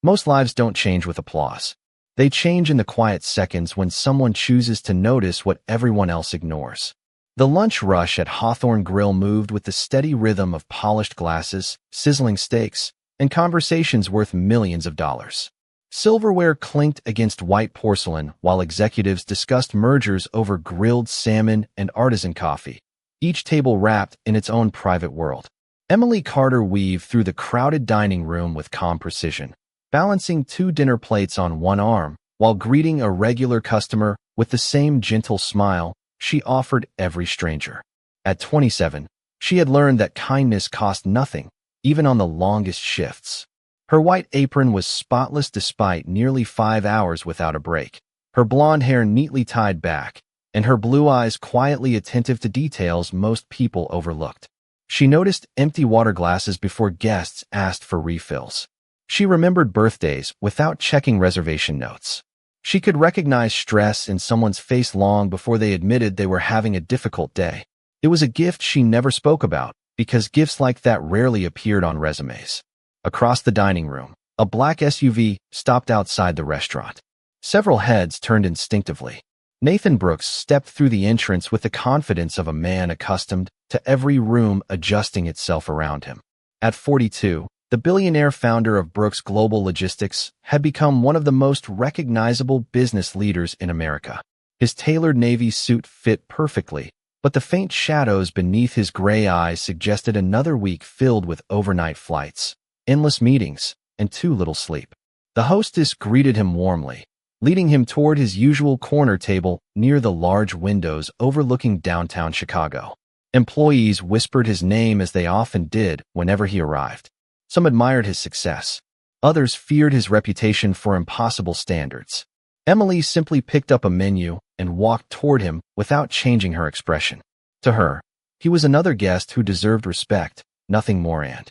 Most lives don't change with applause. They change in the quiet seconds when someone chooses to notice what everyone else ignores. The lunch rush at Hawthorne Grill moved with the steady rhythm of polished glasses, sizzling steaks, and conversations worth millions of dollars. Silverware clinked against white porcelain while executives discussed mergers over grilled salmon and artisan coffee, each table wrapped in its own private world. Emily Carter weaved through the crowded dining room with calm precision, balancing 2 dinner plates on one arm while greeting a regular customer with the same gentle smile she offered every stranger. At 27, she had learned that kindness cost nothing, even on the longest shifts. Her white apron was spotless despite nearly 5 hours without a break, her blonde hair neatly tied back, and her blue eyes quietly attentive to details most people overlooked. She noticed empty water glasses before guests asked for refills. She remembered birthdays without checking reservation notes. She could recognize stress in someone's face long before they admitted they were having a difficult day. It was a gift she never spoke about, because gifts like that rarely appeared on resumes. Across the dining room, a black SUV stopped outside the restaurant. Several heads turned instinctively. Nathan Brooks stepped through the entrance with the confidence of a man accustomed to every room adjusting itself around him. At 42, the billionaire founder of Brooks Global Logistics had become one of the most recognizable business leaders in America. His tailored navy suit fit perfectly, but the faint shadows beneath his gray eyes suggested another week filled with overnight flights, endless meetings, and too little sleep. The hostess greeted him warmly, leading him toward his usual corner table near the large windows overlooking downtown Chicago. Employees whispered his name as they often did whenever he arrived. Some admired his success. Others feared his reputation for impossible standards. Emily simply picked up a menu and walked toward him without changing her expression. To her, he was another guest who deserved respect, nothing more and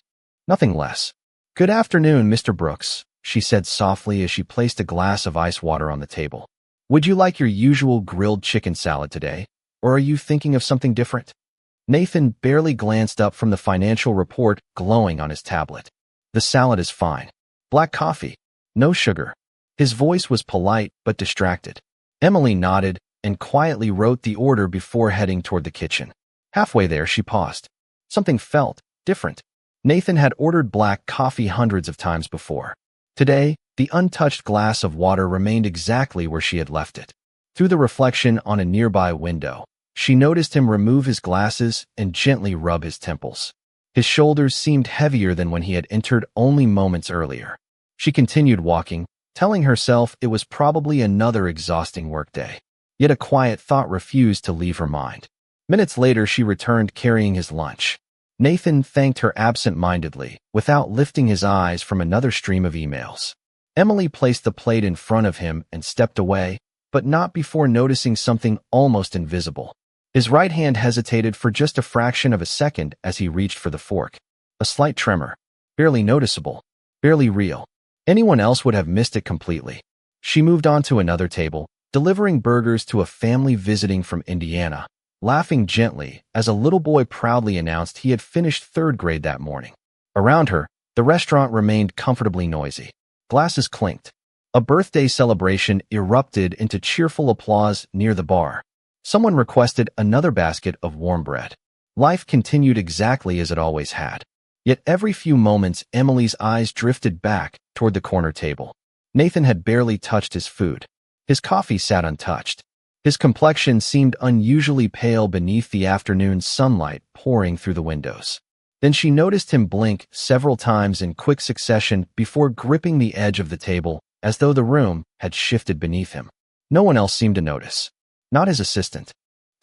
nothing less. "Good afternoon, Mr. Brooks," she said softly as she placed a glass of ice water on the table. "Would you like your usual grilled chicken salad today, or are you thinking of something different?" Nathan barely glanced up from the financial report glowing on his tablet. "The salad is fine. Black coffee. No sugar." His voice was polite but distracted. Emily nodded and quietly wrote the order before heading toward the kitchen. Halfway there, she paused. Something felt different. Nathan had ordered black coffee hundreds of times before. Today, the untouched glass of water remained exactly where she had left it. Through the reflection on a nearby window, she noticed him remove his glasses and gently rub his temples. His shoulders seemed heavier than when he had entered only moments earlier. She continued walking, telling herself it was probably another exhausting workday. Yet a quiet thought refused to leave her mind. Minutes later, she returned carrying his lunch. Nathan thanked her absent-mindedly, without lifting his eyes from another stream of emails. Emily placed the plate in front of him and stepped away, but not before noticing something almost invisible. His right hand hesitated for just a fraction of a second as he reached for the fork. A slight tremor. Barely noticeable. Barely real. Anyone else would have missed it completely. She moved on to another table, delivering burgers to a family visiting from Indiana, laughing gently as a little boy proudly announced he had finished 3rd grade that morning. Around her, the restaurant remained comfortably noisy. Glasses clinked. A birthday celebration erupted into cheerful applause near the bar. Someone requested another basket of warm bread. Life continued exactly as it always had. Yet every few moments, Emily's eyes drifted back toward the corner table. Nathan had barely touched his food. His coffee sat untouched. His complexion seemed unusually pale beneath the afternoon sunlight pouring through the windows. Then she noticed him blink several times in quick succession before gripping the edge of the table, as though the room had shifted beneath him. No one else seemed to notice. Not his assistant,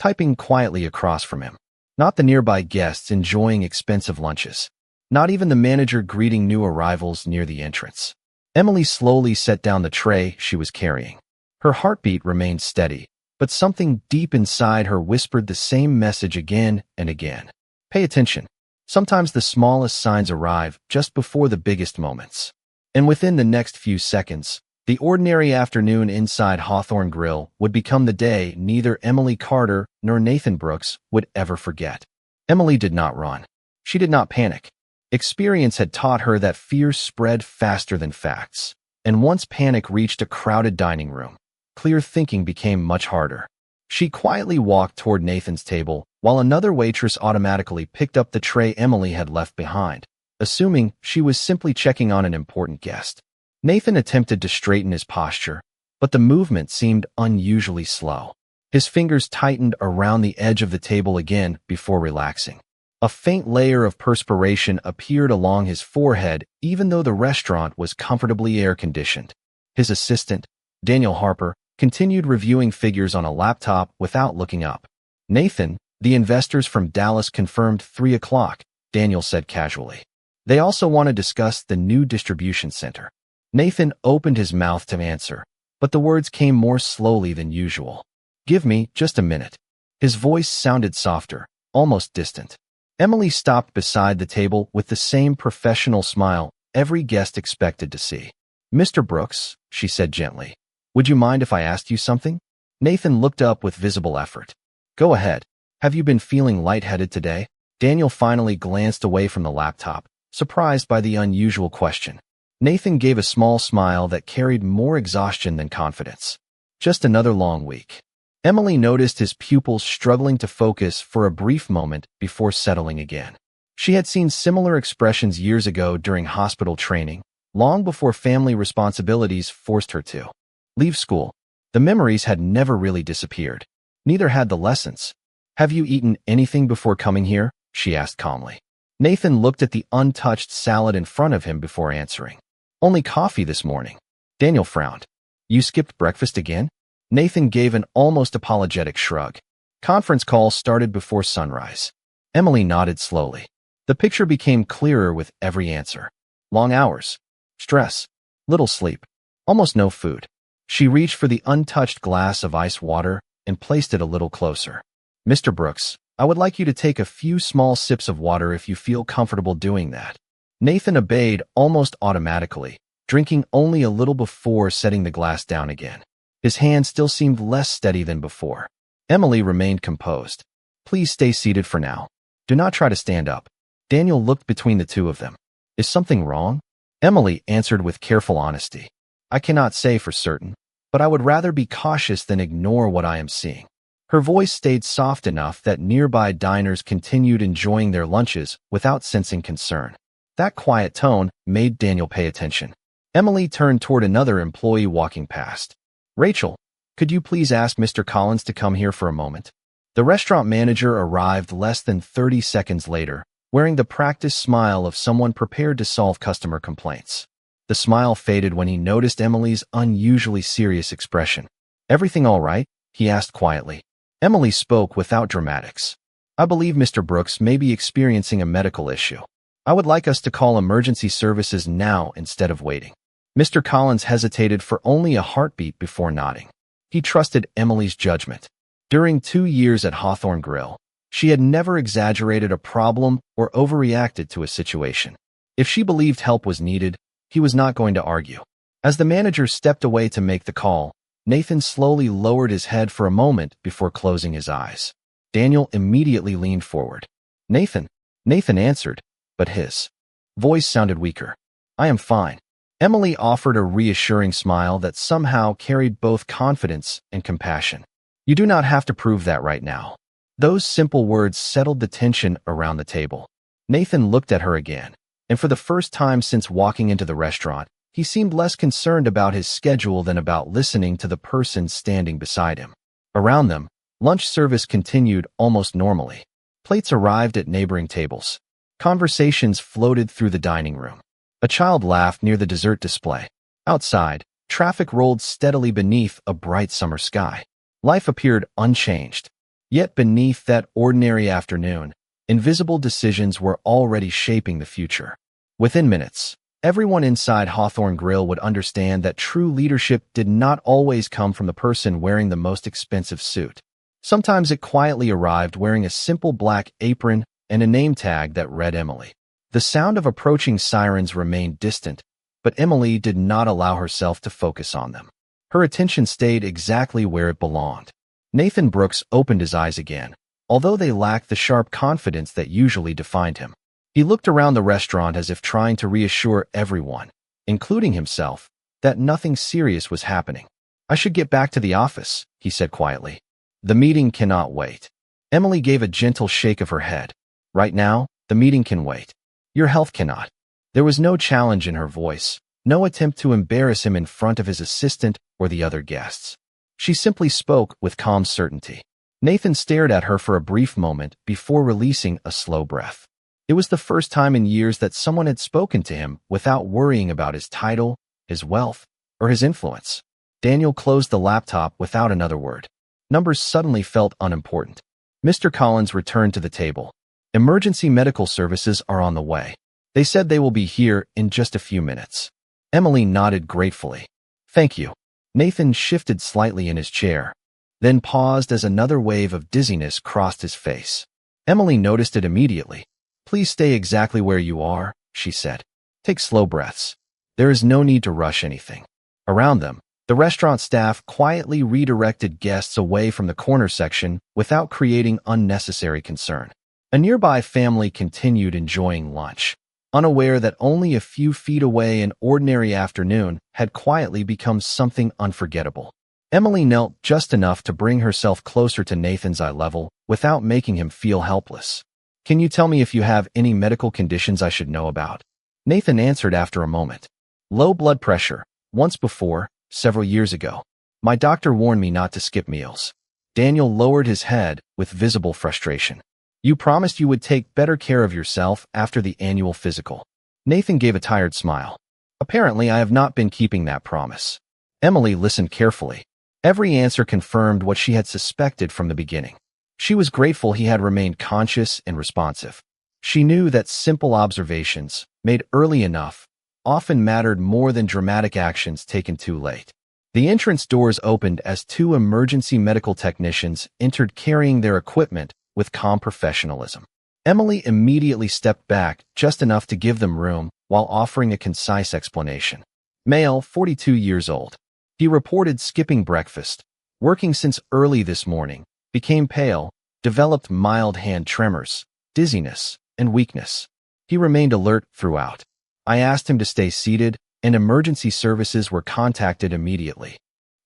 typing quietly across from him. Not the nearby guests enjoying expensive lunches. Not even the manager greeting new arrivals near the entrance. Emily slowly set down the tray she was carrying. Her heartbeat remained steady, but something deep inside her whispered the same message again and again. Pay attention. Sometimes the smallest signs arrive just before the biggest moments. And within the next few seconds, the ordinary afternoon inside Hawthorne Grill would become the day neither Emily Carter nor Nathan Brooks would ever forget. Emily did not run. She did not panic. Experience had taught her that fear spread faster than facts, and once panic reached a crowded dining room, clear thinking became much harder. She quietly walked toward Nathan's table, while another waitress automatically picked up the tray Emily had left behind, assuming she was simply checking on an important guest. Nathan attempted to straighten his posture, but the movement seemed unusually slow. His fingers tightened around the edge of the table again before relaxing. A faint layer of perspiration appeared along his forehead, even though the restaurant was comfortably air-conditioned. His assistant, Daniel Harper, continued reviewing figures on a laptop without looking up. Nathan, the investors from Dallas confirmed 3 o'clock, Daniel said casually. They also want to discuss the new distribution center. Nathan opened his mouth to answer, but the words came more slowly than usual. Give me just a minute. His voice sounded softer, almost distant. Emily stopped beside the table with the same professional smile every guest expected to see. Mr. Brooks, she said gently, would you mind if I asked you something? Nathan looked up with visible effort. Go ahead. Have you been feeling lightheaded today? Daniel finally glanced away from the laptop, surprised by the unusual question. Nathan gave a small smile that carried more exhaustion than confidence. Just another long week. Emily noticed his pupils struggling to focus for a brief moment before settling again. She had seen similar expressions years ago during hospital training, long before family responsibilities forced her to leave school. The memories had never really disappeared. Neither had the lessons. Have you eaten anything before coming here? She asked calmly. Nathan looked at the untouched salad in front of him before answering. Only coffee this morning. Daniel frowned. You skipped breakfast again? Nathan gave an almost apologetic shrug. Conference call started before sunrise. Emily nodded slowly. The picture became clearer with every answer. Long hours. Stress. Little sleep. Almost no food. She reached for the untouched glass of ice water and placed it a little closer. Mr. Brooks, I would like you to take a few small sips of water if you feel comfortable doing that. Nathan obeyed almost automatically, drinking only a little before setting the glass down again. His hand still seemed less steady than before. Emily remained composed. Please stay seated for now. Do not try to stand up. Daniel looked between the two of them. Is something wrong? Emily answered with careful honesty. I cannot say for certain, but I would rather be cautious than ignore what I am seeing. Her voice stayed soft enough that nearby diners continued enjoying their lunches without sensing concern. That quiet tone made Daniel pay attention. Emily turned toward another employee walking past. Rachel, could you please ask Mr. Collins to come here for a moment? The restaurant manager arrived less than 30 seconds later, wearing the practiced smile of someone prepared to solve customer complaints. The smile faded when he noticed Emily's unusually serious expression. Everything all right? He asked quietly. Emily spoke without dramatics. I believe Mr. Brooks may be experiencing a medical issue. I would like us to call emergency services now instead of waiting. Mr. Collins hesitated for only a heartbeat before nodding. He trusted Emily's judgment. During 2 years at Hawthorne Grill, she had never exaggerated a problem or overreacted to a situation. If she believed help was needed, he was not going to argue. As the manager stepped away to make the call, Nathan slowly lowered his head for a moment before closing his eyes. Daniel immediately leaned forward. Nathan answered, but his voice sounded weaker. I am fine. Emily offered a reassuring smile that somehow carried both confidence and compassion. You do not have to prove that right now. Those simple words settled the tension around the table. Nathan looked at her again, and for the first time since walking into the restaurant, he seemed less concerned about his schedule than about listening to the person standing beside him. Around them, lunch service continued almost normally. Plates arrived at neighboring tables. Conversations floated through the dining room. A child laughed near the dessert display. Outside, traffic rolled steadily beneath a bright summer sky. Life appeared unchanged. Yet beneath that ordinary afternoon, invisible decisions were already shaping the future. Within minutes, everyone inside Hawthorne Grill would understand that true leadership did not always come from the person wearing the most expensive suit. Sometimes it quietly arrived wearing a simple black apron and a name tag that read Emily. The sound of approaching sirens remained distant, but Emily did not allow herself to focus on them. Her attention stayed exactly where it belonged. Nathan Brooks opened his eyes again, although they lacked the sharp confidence that usually defined him. He looked around the restaurant as if trying to reassure everyone, including himself, that nothing serious was happening. I should get back to the office, he said quietly. The meeting cannot wait. Emily gave a gentle shake of her head. Right now, the meeting can wait. Your health cannot. There was no challenge in her voice, no attempt to embarrass him in front of his assistant or the other guests. She simply spoke with calm certainty. Nathan stared at her for a brief moment before releasing a slow breath. It was the first time in years that someone had spoken to him without worrying about his title, his wealth, or his influence. Daniel closed the laptop without another word. Numbers suddenly felt unimportant. Mr. Collins returned to the table. Emergency medical services are on the way. They said they will be here in just a few minutes. Emily nodded gratefully. Thank you. Nathan shifted slightly in his chair, then paused as another wave of dizziness crossed his face. Emily noticed it immediately. Please stay exactly where you are, she said. Take slow breaths. There is no need to rush anything. Around them, the restaurant staff quietly redirected guests away from the corner section without creating unnecessary concern. A nearby family continued enjoying lunch, unaware that only a few feet away an ordinary afternoon had quietly become something unforgettable. Emily knelt just enough to bring herself closer to Nathan's eye level without making him feel helpless. Can you tell me if you have any medical conditions I should know about? Nathan answered after a moment. Low blood pressure. Once before, several years ago. My doctor warned me not to skip meals. Daniel lowered his head with visible frustration. You promised you would take better care of yourself after the annual physical. Nathan gave a tired smile. Apparently, I have not been keeping that promise. Emily listened carefully. Every answer confirmed what she had suspected from the beginning. She was grateful he had remained conscious and responsive. She knew that simple observations, made early enough, often mattered more than dramatic actions taken too late. The entrance doors opened as two emergency medical technicians entered carrying their equipment with calm professionalism. Emily immediately stepped back just enough to give them room while offering a concise explanation. Male, 42 years old. He reported skipping breakfast, working since early this morning, became pale, developed mild hand tremors, dizziness, and weakness. He remained alert throughout. I asked him to stay seated, and emergency services were contacted immediately.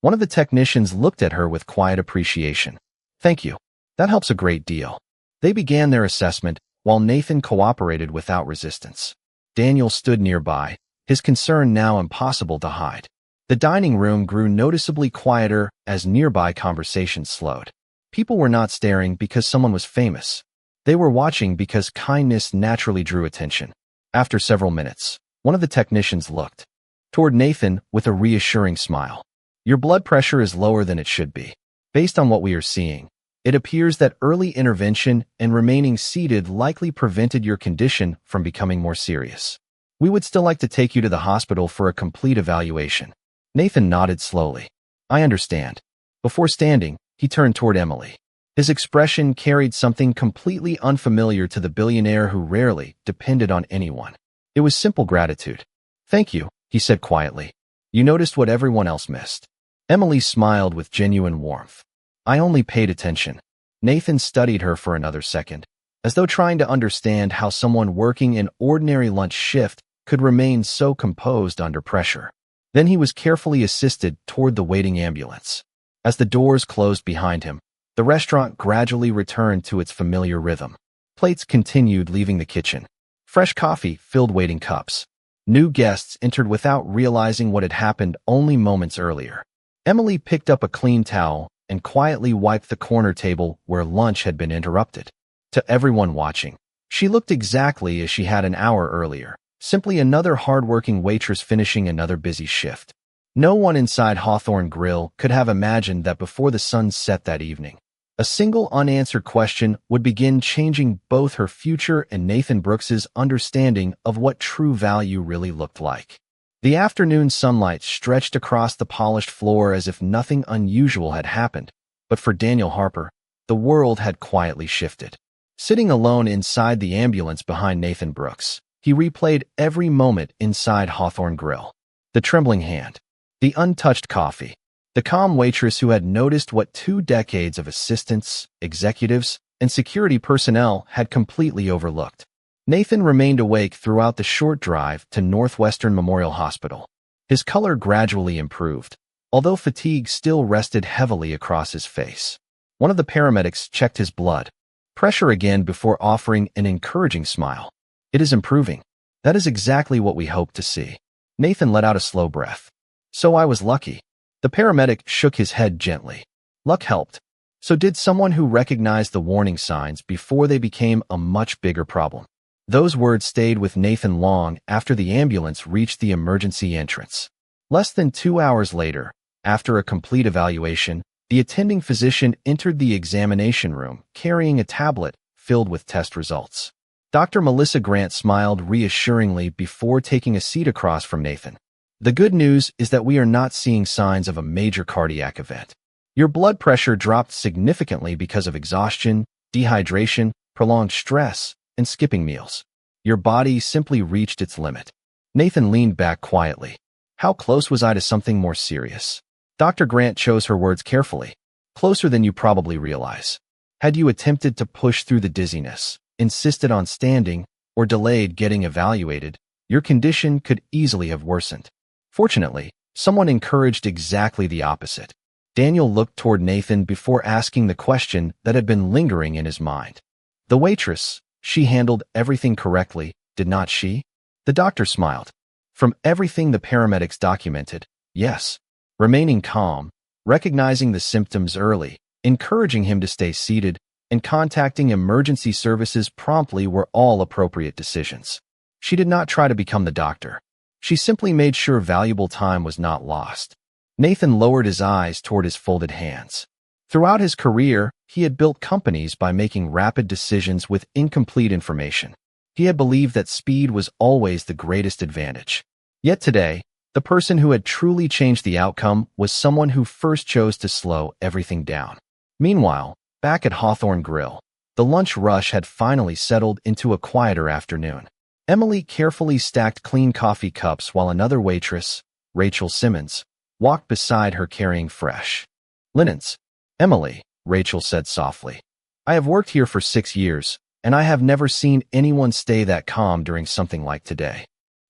One of the technicians looked at her with quiet appreciation. Thank you. That helps a great deal. They began their assessment, while Nathan cooperated without resistance. Daniel stood nearby, his concern now impossible to hide. The dining room grew noticeably quieter as nearby conversations slowed. People were not staring because someone was famous. They were watching because kindness naturally drew attention. After several minutes, one of the technicians looked toward Nathan with a reassuring smile. Your blood pressure is lower than it should be. Based on what we are seeing, it appears that early intervention and remaining seated likely prevented your condition from becoming more serious. We would still like to take you to the hospital for a complete evaluation. Nathan nodded slowly. I understand. Before standing, he turned toward Emily. His expression carried something completely unfamiliar to the billionaire who rarely depended on anyone. It was simple gratitude. Thank you, he said quietly. You noticed what everyone else missed. Emily smiled with genuine warmth. I only paid attention. Nathan studied her for another second, as though trying to understand how someone working an ordinary lunch shift could remain so composed under pressure. Then he was carefully assisted toward the waiting ambulance. As the doors closed behind him, the restaurant gradually returned to its familiar rhythm. Plates continued leaving the kitchen. Fresh coffee filled waiting cups. New guests entered without realizing what had happened only moments earlier. Emily picked up a clean towel and quietly wiped the corner table where lunch had been interrupted. To everyone watching, she looked exactly as she had an hour earlier, simply another hard-working waitress finishing another busy shift. No one inside Hawthorne Grill could have imagined that before the sun set that evening, a single unanswered question would begin changing both her future and Nathan Brooks's understanding of what true value really looked like. The afternoon sunlight stretched across the polished floor as if nothing unusual had happened, but for Daniel Harper, the world had quietly shifted. Sitting alone inside the ambulance behind Nathan Brooks, he replayed every moment inside Hawthorne Grill. The trembling hand, the untouched coffee, the calm waitress who had noticed what 2 decades of assistants, executives, and security personnel had completely overlooked. Nathan remained awake throughout the short drive to Northwestern Memorial Hospital. His color gradually improved, although fatigue still rested heavily across his face. One of the paramedics checked his blood pressure again before offering an encouraging smile. "It is improving." "That is exactly what we hoped to see." Nathan let out a slow breath. "So I was lucky." The paramedic shook his head gently. "Luck helped. So did someone who recognized the warning signs before they became a much bigger problem." Those words stayed with Nathan long after the ambulance reached the emergency entrance. Less than 2 hours later, after a complete evaluation, the attending physician entered the examination room carrying a tablet filled with test results. Dr. Melissa Grant smiled reassuringly before taking a seat across from Nathan. "The good news is that we are not seeing signs of a major cardiac event. Your blood pressure dropped significantly because of exhaustion, dehydration, prolonged stress, and skipping meals. Your body simply reached its limit." Nathan leaned back quietly. How close was I to something more serious? Dr. Grant chose her words carefully. "Closer than you probably realize. Had you attempted to push through the dizziness, insisted on standing, or delayed getting evaluated, your condition could easily have worsened. Fortunately, someone encouraged exactly the opposite." Daniel looked toward Nathan before asking the question that had been lingering in his mind. "The waitress, she handled everything correctly, did not she?" The doctor smiled. "From everything the paramedics documented, yes." Remaining calm, recognizing the symptoms early, encouraging him to stay seated, and contacting emergency services promptly were all appropriate decisions. She did not try to become the doctor. She simply made sure valuable time was not lost. Nathan lowered his eyes toward his folded hands. Throughout his career, he had built companies by making rapid decisions with incomplete information. He had believed that speed was always the greatest advantage. Yet today, the person who had truly changed the outcome was someone who first chose to slow everything down. Meanwhile, back at Hawthorne Grill, the lunch rush had finally settled into a quieter afternoon. Emily carefully stacked clean coffee cups while another waitress, Rachel Simmons, walked beside her carrying fresh linens. "Emily," Rachel said softly, "I have worked here for 6 years, and I have never seen anyone stay that calm during something like today."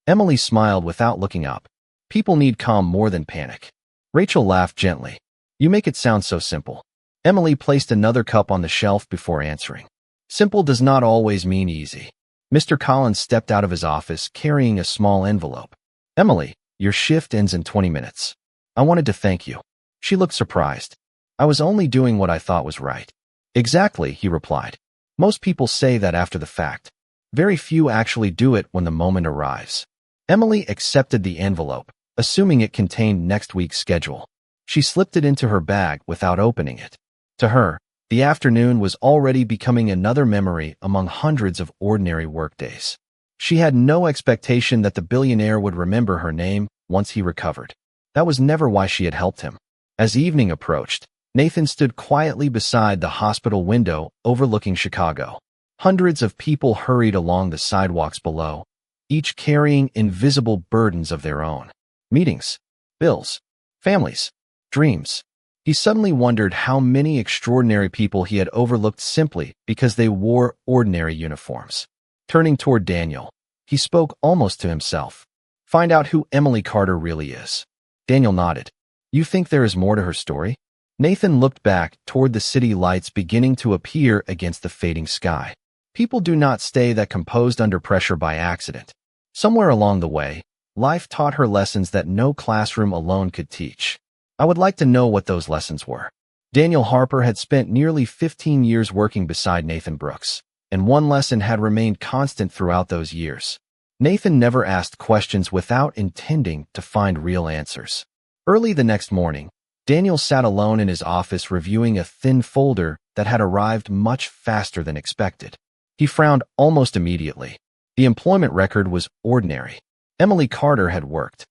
Emily smiled without looking up. "People need calm more than panic." Rachel laughed gently. "You make it sound so simple." Emily placed another cup on the shelf before answering. "Simple does not always mean easy." Mr. Collins stepped out of his office carrying a small envelope. "Emily, your shift ends in 20 minutes. I wanted to thank you." She looked surprised. "I was only doing what I thought was right." "Exactly," he replied. "Most people say that after the fact. Very few actually do it when the moment arrives." Emily accepted the envelope, assuming it contained next week's schedule. She slipped it into her bag without opening it. To her, the afternoon was already becoming another memory among hundreds of ordinary workdays. She had no expectation that the billionaire would remember her name once he recovered. That was never why she had helped him. As evening approached, Nathan stood quietly beside the hospital window overlooking Chicago. Hundreds of people hurried along the sidewalks below, each carrying invisible burdens of their own. Meetings, bills, families, dreams. He suddenly wondered how many extraordinary people he had overlooked simply because they wore ordinary uniforms. Turning toward Daniel, he spoke almost to himself. "Find out who Emily Carter really is." Daniel nodded. "You think there is more to her story?" Nathan looked back toward the city lights beginning to appear against the fading sky. People do not stay that composed under pressure by accident. Somewhere along the way, life taught her lessons that no classroom alone could teach. I would like to know what those lessons were. Daniel Harper had spent nearly 15 years working beside Nathan Brooks, and one lesson had remained constant throughout those years. Nathan never asked questions without intending to find real answers. Early the next morning, Daniel sat alone in his office reviewing a thin folder that had arrived much faster than expected. He frowned almost immediately. The employment record was ordinary. Emily Carter had worked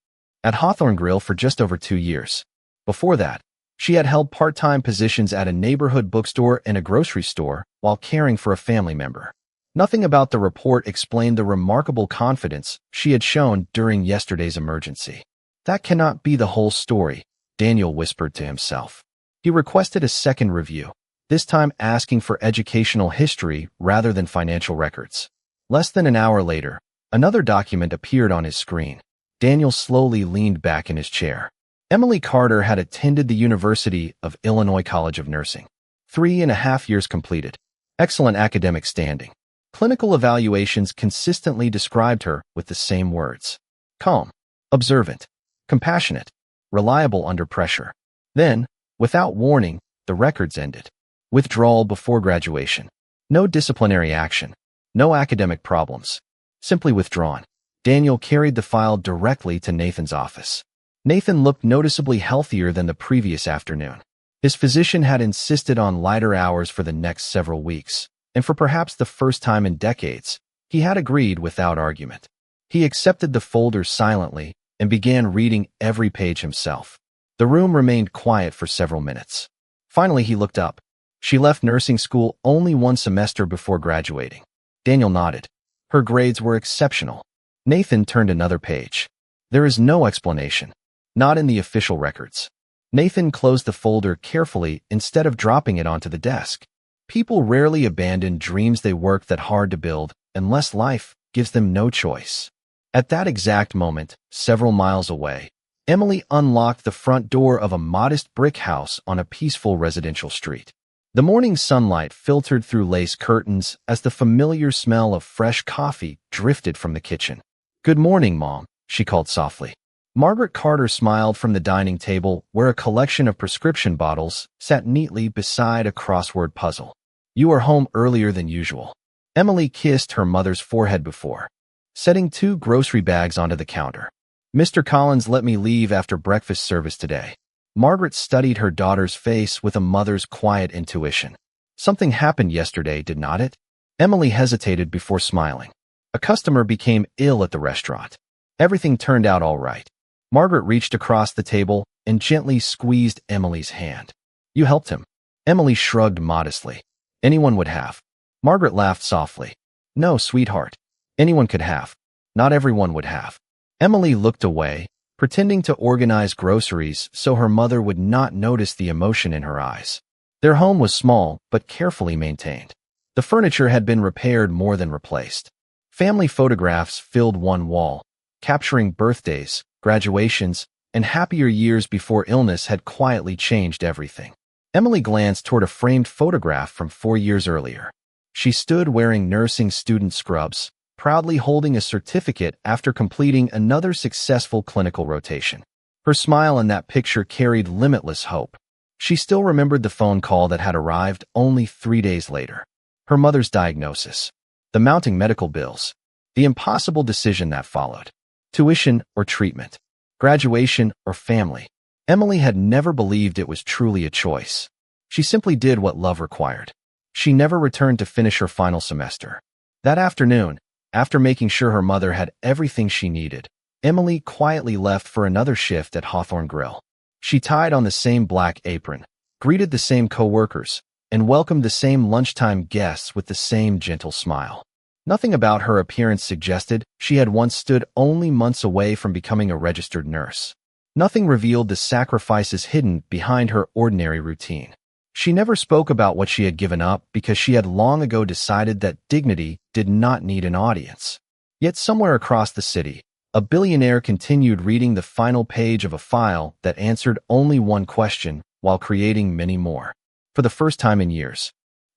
at Hawthorne Grill for just over 2 years. Before that, she had held part-time positions at a neighborhood bookstore and a grocery store while caring for a family member. Nothing about the report explained the remarkable confidence she had shown during yesterday's emergency. That cannot be the whole story, Daniel whispered to himself. He requested a second review, this time asking for educational history rather than financial records. Less than an hour later, another document appeared on his screen. Daniel slowly leaned back in his chair. Emily Carter had attended the University of Illinois College of Nursing. 3.5 years completed. Excellent academic standing. Clinical evaluations consistently described her with the same words. Calm, observant, compassionate, reliable under pressure. Then, without warning, the records ended. Withdrawal before graduation. No disciplinary action. No academic problems. Simply withdrawn. Daniel carried the file directly to Nathan's office. Nathan looked noticeably healthier than the previous afternoon. His physician had insisted on lighter hours for the next several weeks, and for perhaps the first time in decades, he had agreed without argument. He accepted the folder silently and began reading every page himself. The room remained quiet for several minutes. Finally, he looked up. She left nursing school only 1 semester before graduating. Daniel nodded. Her grades were exceptional. Nathan turned another page. There is no explanation. Not in the official records. Nathan closed the folder carefully instead of dropping it onto the desk. People rarely abandon dreams they worked that hard to build unless life gives them no choice. At that exact moment, several miles away, Emily unlocked the front door of a modest brick house on a peaceful residential street. The morning sunlight filtered through lace curtains as the familiar smell of fresh coffee drifted from the kitchen. "Good morning, Mom," she called softly. Margaret Carter smiled from the dining table where a collection of prescription bottles sat neatly beside a crossword puzzle. "You are home earlier than usual." Emily kissed her mother's forehead before setting 2 grocery bags onto the counter. "Mr. Collins let me leave after breakfast service today." Margaret studied her daughter's face with a mother's quiet intuition. "Something happened yesterday, did not it?" Emily hesitated before smiling. "A customer became ill at the restaurant. Everything turned out all right." Margaret reached across the table and gently squeezed Emily's hand. "You helped him." Emily shrugged modestly. "Anyone would have." Margaret laughed softly. "No, sweetheart. Anyone could have. Not everyone would have." Emily looked away, pretending to organize groceries so her mother would not notice the emotion in her eyes. Their home was small but carefully maintained. The furniture had been repaired more than replaced. Family photographs filled one wall, capturing birthdays, graduations, and happier years before illness had quietly changed everything. Emily glanced toward a framed photograph from 4 years earlier. She stood wearing nursing student scrubs, proudly holding a certificate after completing another successful clinical rotation. Her smile in that picture carried limitless hope. She still remembered the phone call that had arrived only 3 days later. Her mother's diagnosis, the mounting medical bills, the impossible decision that followed. Tuition or treatment, graduation or family. Emily had never believed it was truly a choice. She simply did what love required. She never returned to finish her final semester. That afternoon, after making sure her mother had everything she needed, Emily quietly left for another shift at Hawthorne Grill. She tied on the same black apron, greeted the same coworkers, and welcomed the same lunchtime guests with the same gentle smile. Nothing about her appearance suggested she had once stood only months away from becoming a registered nurse. Nothing revealed the sacrifices hidden behind her ordinary routine. She never spoke about what she had given up because she had long ago decided that dignity did not need an audience. Yet somewhere across the city, a billionaire continued reading the final page of a file that answered only one question while creating many more. For the first time in years,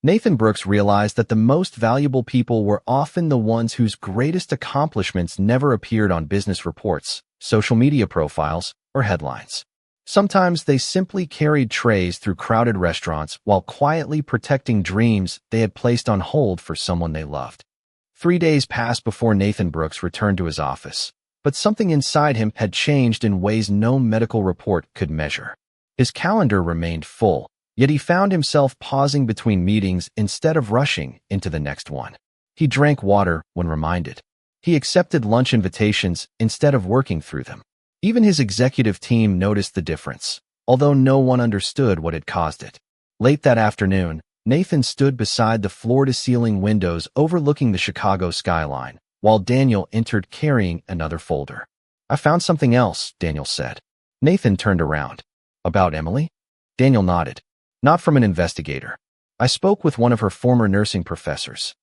Nathan Brooks realized that the most valuable people were often the ones whose greatest accomplishments never appeared on business reports, social media profiles, or headlines. Sometimes they simply carried trays through crowded restaurants while quietly protecting dreams they had placed on hold for someone they loved. 3 days passed before Nathan Brooks returned to his office, but something inside him had changed in ways no medical report could measure. His calendar remained full, yet he found himself pausing between meetings instead of rushing into the next one. He drank water when reminded. He accepted lunch invitations instead of working through them. Even his executive team noticed the difference, although no one understood what had caused it. Late that afternoon, Nathan stood beside the floor-to-ceiling windows overlooking the Chicago skyline, while Daniel entered carrying another folder. "I found something else," Daniel said. Nathan turned around. "About Emily?" Daniel nodded. "Not from an investigator. I spoke with one of her former nursing professors."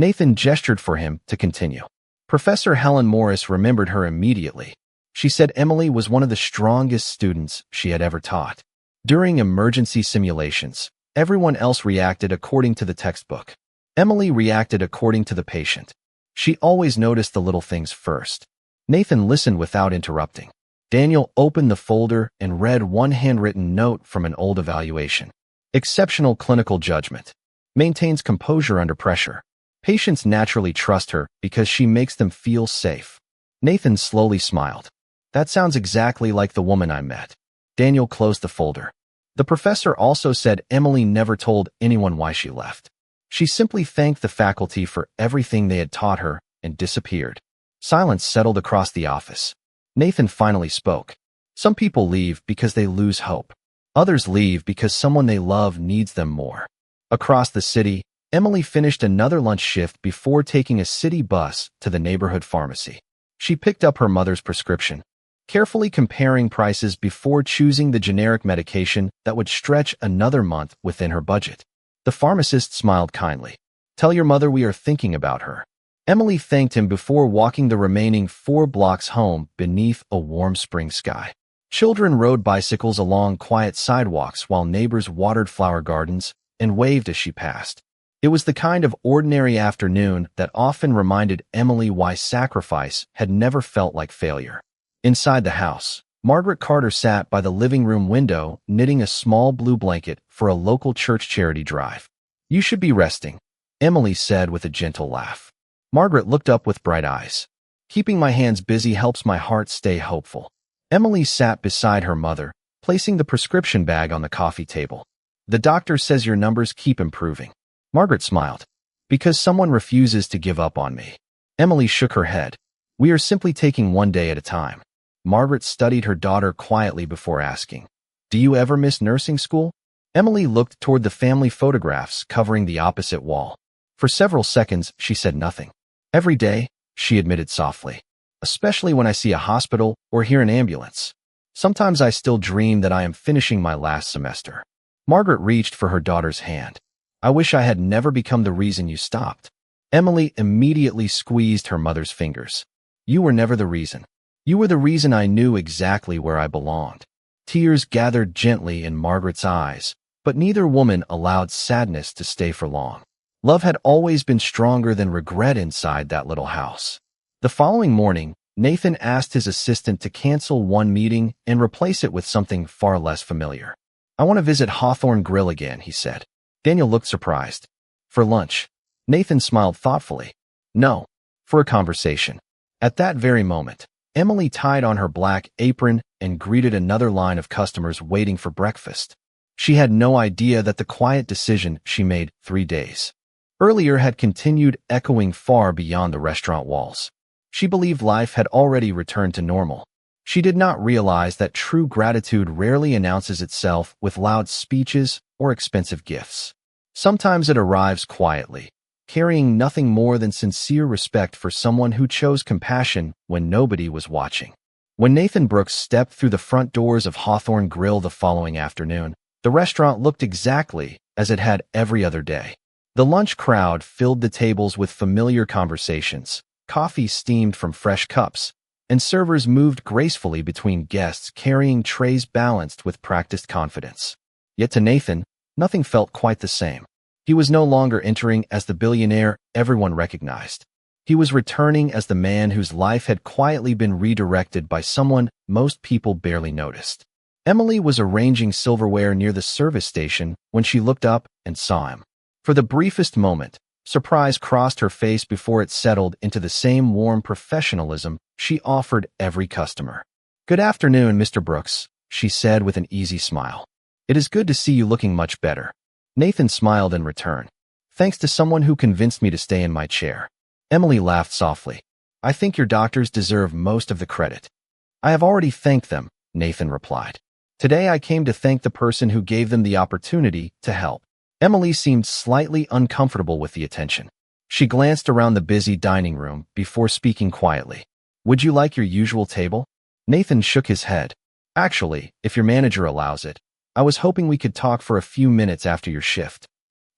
Nathan gestured for him to continue. Professor Helen Morris remembered her immediately. She said Emily was one of the strongest students she had ever taught. During emergency simulations, everyone else reacted according to the textbook. Emily reacted according to the patient. She always noticed the little things first. Nathan listened without interrupting. Daniel opened the folder and read one handwritten note from an old evaluation. Exceptional clinical judgment. Maintains composure under pressure. Patients naturally trust her because she makes them feel safe. Nathan slowly smiled. That sounds exactly like the woman I met. Daniel closed the folder. The professor also said Emily never told anyone why she left. She simply thanked the faculty for everything they had taught her and disappeared. Silence settled across the office. Nathan finally spoke. Some people leave because they lose hope. Others leave because someone they love needs them more. Across the city, Emily finished another lunch shift before taking a city bus to the neighborhood pharmacy. She picked up her mother's prescription, carefully comparing prices before choosing the generic medication that would stretch another month within her budget. The pharmacist smiled kindly. Tell your mother we are thinking about her. Emily thanked him before walking the remaining 4 blocks home beneath a warm spring sky. Children rode bicycles along quiet sidewalks while neighbors watered flower gardens and waved as she passed. It was the kind of ordinary afternoon that often reminded Emily why sacrifice had never felt like failure. Inside the house, Margaret Carter sat by the living room window knitting a small blue blanket for a local church charity drive. You should be resting, Emily said with a gentle laugh. Margaret looked up with bright eyes. Keeping my hands busy helps my heart stay hopeful. Emily sat beside her mother, placing the prescription bag on the coffee table. The doctor says your numbers keep improving. Margaret smiled. Because someone refuses to give up on me. Emily shook her head. We are simply taking one day at a time. Margaret studied her daughter quietly before asking, do you ever miss nursing school? Emily looked toward the family photographs covering the opposite wall. For several seconds, she said nothing. Every day, she admitted softly. Especially when I see a hospital or hear an ambulance. Sometimes I still dream that I am finishing my last semester. Margaret reached for her daughter's hand. I wish I had never become the reason you stopped. Emily immediately squeezed her mother's fingers. You were never the reason. You were the reason I knew exactly where I belonged. Tears gathered gently in Margaret's eyes, but neither woman allowed sadness to stay for long. Love had always been stronger than regret inside that little house. The following morning, Nathan asked his assistant to cancel one meeting and replace it with something far less familiar. I want to visit Hawthorne Grill again, he said. Daniel looked surprised. For lunch. Nathan smiled thoughtfully. No, for a conversation. At that very moment, Emily tied on her black apron and greeted another line of customers waiting for breakfast. She had no idea that the quiet decision she made 3 days earlier had continued echoing far beyond the restaurant walls. She believed life had already returned to normal. She did not realize that true gratitude rarely announces itself with loud speeches or expensive gifts. Sometimes it arrives quietly, carrying nothing more than sincere respect for someone who chose compassion when nobody was watching. When Nathan Brooks stepped through the front doors of Hawthorne Grill the following afternoon, the restaurant looked exactly as it had every other day. The lunch crowd filled the tables with familiar conversations, coffee steamed from fresh cups, and servers moved gracefully between guests carrying trays balanced with practiced confidence. Yet to Nathan, nothing felt quite the same. He was no longer entering as the billionaire everyone recognized. He was returning as the man whose life had quietly been redirected by someone most people barely noticed. Emily was arranging silverware near the service station when she looked up and saw him. For the briefest moment, surprise crossed her face before it settled into the same warm professionalism she offered every customer. Good afternoon, Mr. Brooks, she said with an easy smile. It is good to see you looking much better. Nathan smiled in return. Thanks to someone who convinced me to stay in my chair. Emily laughed softly. I think your doctors deserve most of the credit. I have already thanked them, Nathan replied. Today I came to thank the person who gave them the opportunity to help. Emily seemed slightly uncomfortable with the attention. She glanced around the busy dining room before speaking quietly. Would you like your usual table? Nathan shook his head. Actually, if your manager allows it, I was hoping we could talk for a few minutes after your shift.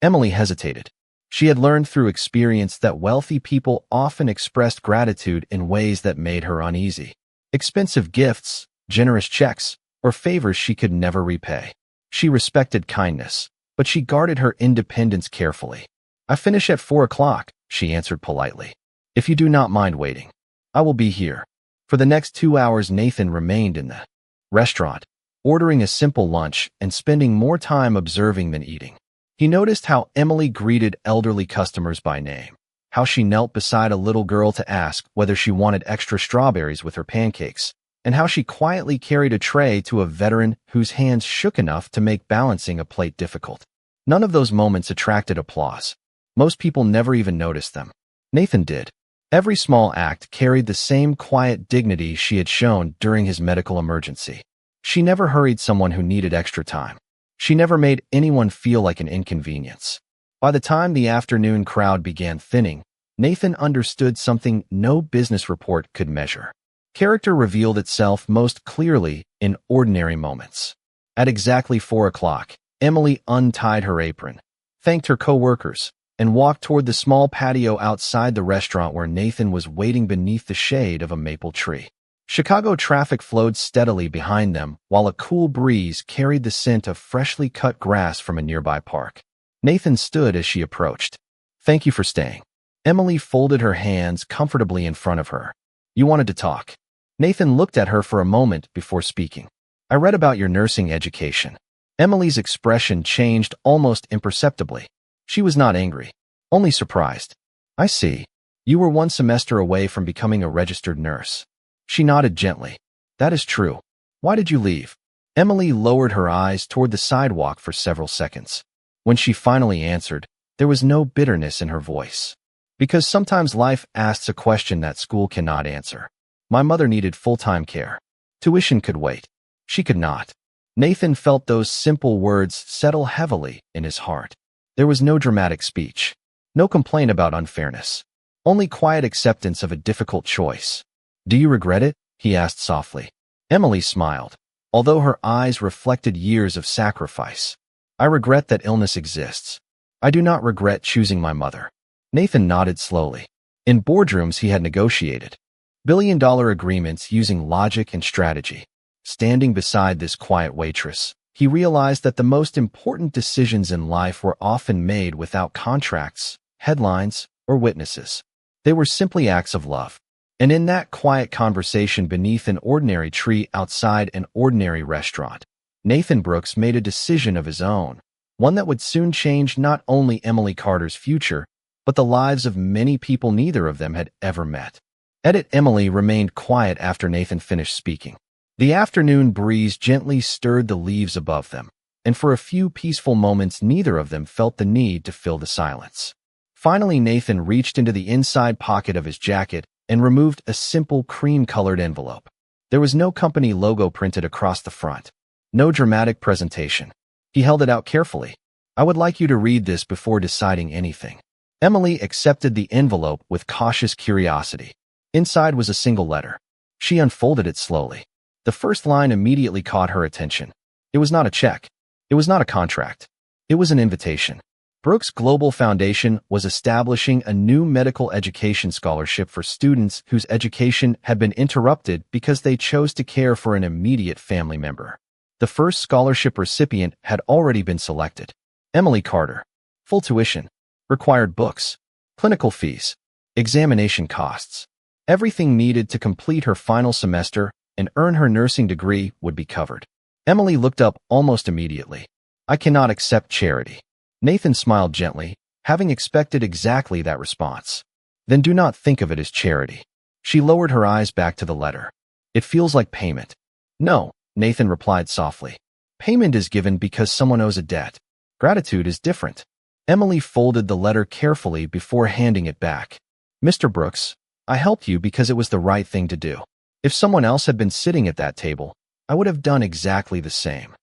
Emily hesitated. She had learned through experience that wealthy people often expressed gratitude in ways that made her uneasy. Expensive gifts, generous checks, or favors she could never repay. She respected kindness, but she guarded her independence carefully. "I finish at 4 o'clock," she answered politely. "If you do not mind waiting, I will be here." For the next 2 hours, Nathan remained in the restaurant, ordering a simple lunch and spending more time observing than eating. He noticed how Emily greeted elderly customers by name, how she knelt beside a little girl to ask whether she wanted extra strawberries with her pancakes, and how she quietly carried a tray to a veteran whose hands shook enough to make balancing a plate difficult. None of those moments attracted applause. Most people never even noticed them. Nathan did. Every small act carried the same quiet dignity she had shown during his medical emergency. She never hurried someone who needed extra time. She never made anyone feel like an inconvenience. By the time the afternoon crowd began thinning, Nathan understood something no business report could measure. Character revealed itself most clearly in ordinary moments. At exactly 4 o'clock, Emily untied her apron, thanked her co-workers, and walked toward the small patio outside the restaurant where Nathan was waiting beneath the shade of a maple tree. Chicago traffic flowed steadily behind them, while a cool breeze carried the scent of freshly cut grass from a nearby park. Nathan stood as she approached. "Thank you for staying." Emily folded her hands comfortably in front of her. "You wanted to talk." Nathan looked at her for a moment before speaking. "I read about your nursing education." Emily's expression changed almost imperceptibly. She was not angry, only surprised. "I see. You were 1 semester away from becoming a registered nurse." She nodded gently. "That is true. Why did you leave?" Emily lowered her eyes toward the sidewalk for several seconds. When she finally answered, there was no bitterness in her voice. "Because sometimes life asks a question that school cannot answer. My mother needed full-time care. Tuition could wait. She could not." Nathan felt those simple words settle heavily in his heart. There was no dramatic speech, no complaint about unfairness, only quiet acceptance of a difficult choice. "Do you regret it?" he asked softly. Emily smiled, although her eyes reflected years of sacrifice. "I regret that illness exists. I do not regret choosing my mother." Nathan nodded slowly. In boardrooms he had negotiated billion-dollar agreements using logic and strategy. Standing beside this quiet waitress, he realized that the most important decisions in life were often made without contracts, headlines, or witnesses. They were simply acts of love. And in that quiet conversation beneath an ordinary tree outside an ordinary restaurant, Nathan Brooks made a decision of his own, one that would soon change not only Emily Carter's future, but the lives of many people neither of them had ever met. Emily remained quiet after Nathan finished speaking. The afternoon breeze gently stirred the leaves above them, and for a few peaceful moments neither of them felt the need to fill the silence. Finally, Nathan reached into the inside pocket of his jacket and removed a simple cream-colored envelope. There was no company logo printed across the front, no dramatic presentation. He held it out carefully. "I would like you to read this before deciding anything." Emily accepted the envelope with cautious curiosity. Inside was a single letter. She unfolded it slowly. The first line immediately caught her attention. It was not a check. It was not a contract. It was an invitation. Brooks Global Foundation was establishing a new medical education scholarship for students whose education had been interrupted because they chose to care for an immediate family member. The first scholarship recipient had already been selected. Emily Carter. Full tuition. Required books. Clinical fees. Examination costs. Everything needed to complete her final semester and earn her nursing degree would be covered. Emily looked up almost immediately. "I cannot accept charity." Nathan smiled gently, having expected exactly that response. "Then do not think of it as charity." She lowered her eyes back to the letter. "It feels like payment." "No," Nathan replied softly. "Payment is given because someone owes a debt. Gratitude is different." Emily folded the letter carefully before handing it back. "Mr. Brooks, I helped you because it was the right thing to do. If someone else had been sitting at that table, I would have done exactly the same."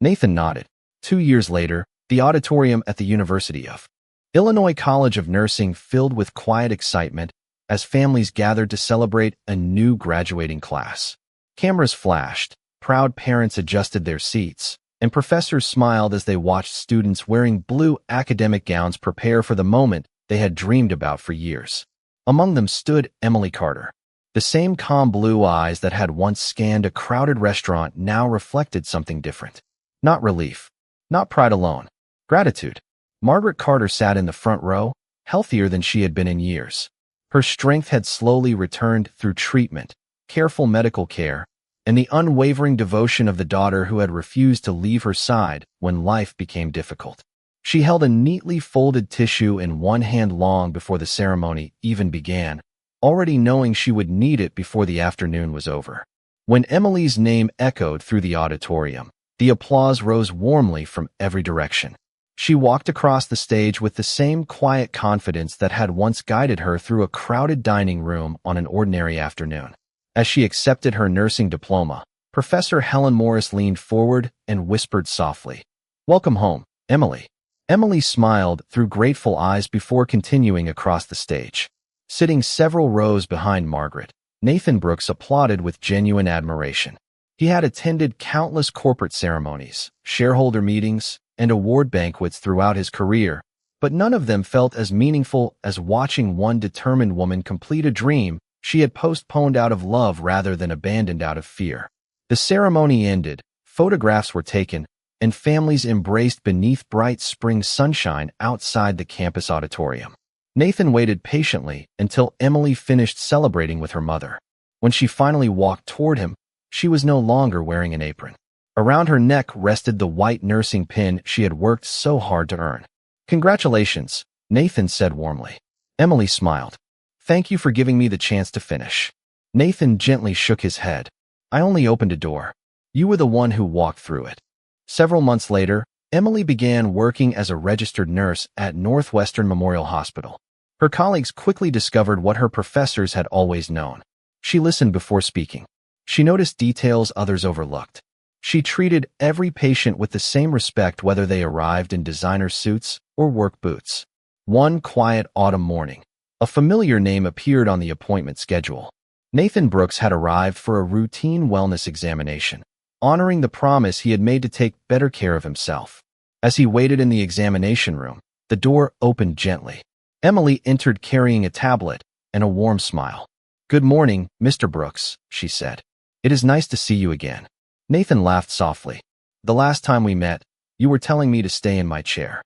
Nathan nodded. 2 years later, the auditorium at the University of Illinois College of Nursing filled with quiet excitement as families gathered to celebrate a new graduating class. Cameras flashed, proud parents adjusted their seats, and professors smiled as they watched students wearing blue academic gowns prepare for the moment they had dreamed about for years. Among them stood Emily Carter. The same calm blue eyes that had once scanned a crowded restaurant now reflected something different. Not relief. Not pride alone. Gratitude. Margaret Carter sat in the front row, healthier than she had been in years. Her strength had slowly returned through treatment, careful medical care, and the unwavering devotion of the daughter who had refused to leave her side when life became difficult. She held a neatly folded tissue in one hand long before the ceremony even began, already knowing she would need it before the afternoon was over. When Emily's name echoed through the auditorium, the applause rose warmly from every direction. She walked across the stage with the same quiet confidence that had once guided her through a crowded dining room on an ordinary afternoon. As she accepted her nursing diploma, Professor Helen Morris leaned forward and whispered softly, "Welcome home, Emily." Emily smiled through grateful eyes before continuing across the stage. Sitting several rows behind Margaret, Nathan Brooks applauded with genuine admiration. He had attended countless corporate ceremonies, shareholder meetings, and award banquets throughout his career, but none of them felt as meaningful as watching one determined woman complete a dream she had postponed out of love rather than abandoned out of fear. The ceremony ended, photographs were taken, and families embraced beneath bright spring sunshine outside the campus auditorium. Nathan waited patiently until Emily finished celebrating with her mother. When she finally walked toward him, she was no longer wearing an apron. Around her neck rested the white nursing pin she had worked so hard to earn. "Congratulations," Nathan said warmly. Emily smiled. "Thank you for giving me the chance to finish." Nathan gently shook his head. "I only opened a door. You were the one who walked through it." Several months later, Emily began working as a registered nurse at Northwestern Memorial Hospital. Her colleagues quickly discovered what her professors had always known. She listened before speaking. She noticed details others overlooked. She treated every patient with the same respect whether they arrived in designer suits or work boots. One quiet autumn morning, a familiar name appeared on the appointment schedule. Nathan Brooks had arrived for a routine wellness examination, honoring the promise he had made to take better care of himself. As he waited in the examination room, the door opened gently. Emily entered carrying a tablet and a warm smile. "Good morning, Mr. Brooks," she said. "It is nice to see you again." Nathan laughed softly. "The last time we met, you were telling me to stay in my chair."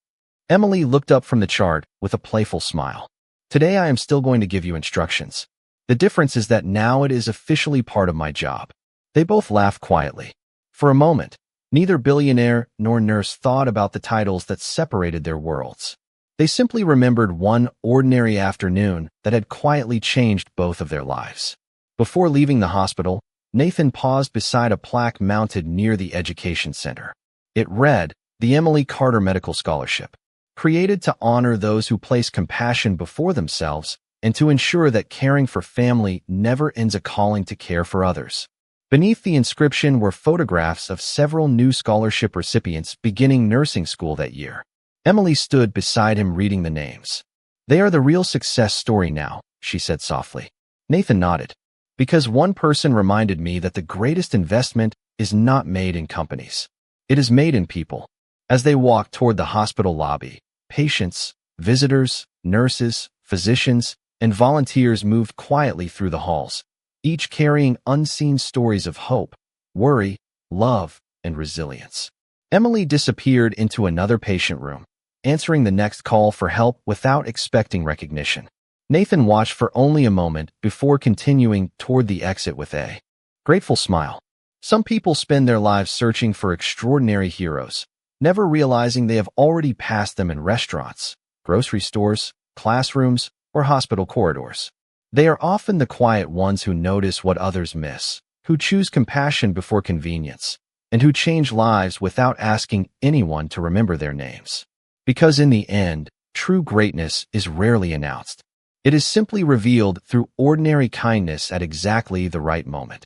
Emily looked up from the chart with a playful smile. "Today I am still going to give you instructions. The difference is that now it is officially part of my job." They both laughed quietly. For a moment, neither billionaire nor nurse thought about the titles that separated their worlds. They simply remembered one ordinary afternoon that had quietly changed both of their lives. Before leaving the hospital, Nathan paused beside a plaque mounted near the education center. It read, "The Emily Carter Medical Scholarship, created to honor those who place compassion before themselves and to ensure that caring for family never ends a calling to care for others." Beneath the inscription were photographs of several new scholarship recipients beginning nursing school that year. Emily stood beside him reading the names. "They are the real success story now," she said softly. Nathan nodded. "Because one person reminded me that the greatest investment is not made in companies. It is made in people." As they walked toward the hospital lobby, patients, visitors, nurses, physicians, and volunteers moved quietly through the halls, each carrying unseen stories of hope, worry, love, and resilience. Emily disappeared into another patient room, answering the next call for help without expecting recognition. Nathan watched for only a moment before continuing toward the exit with a grateful smile. Some people spend their lives searching for extraordinary heroes, never realizing they have already passed them in restaurants, grocery stores, classrooms, or hospital corridors. They are often the quiet ones who notice what others miss, who choose compassion before convenience, and who change lives without asking anyone to remember their names. Because in the end, true greatness is rarely announced. It is simply revealed through ordinary kindness at exactly the right moment.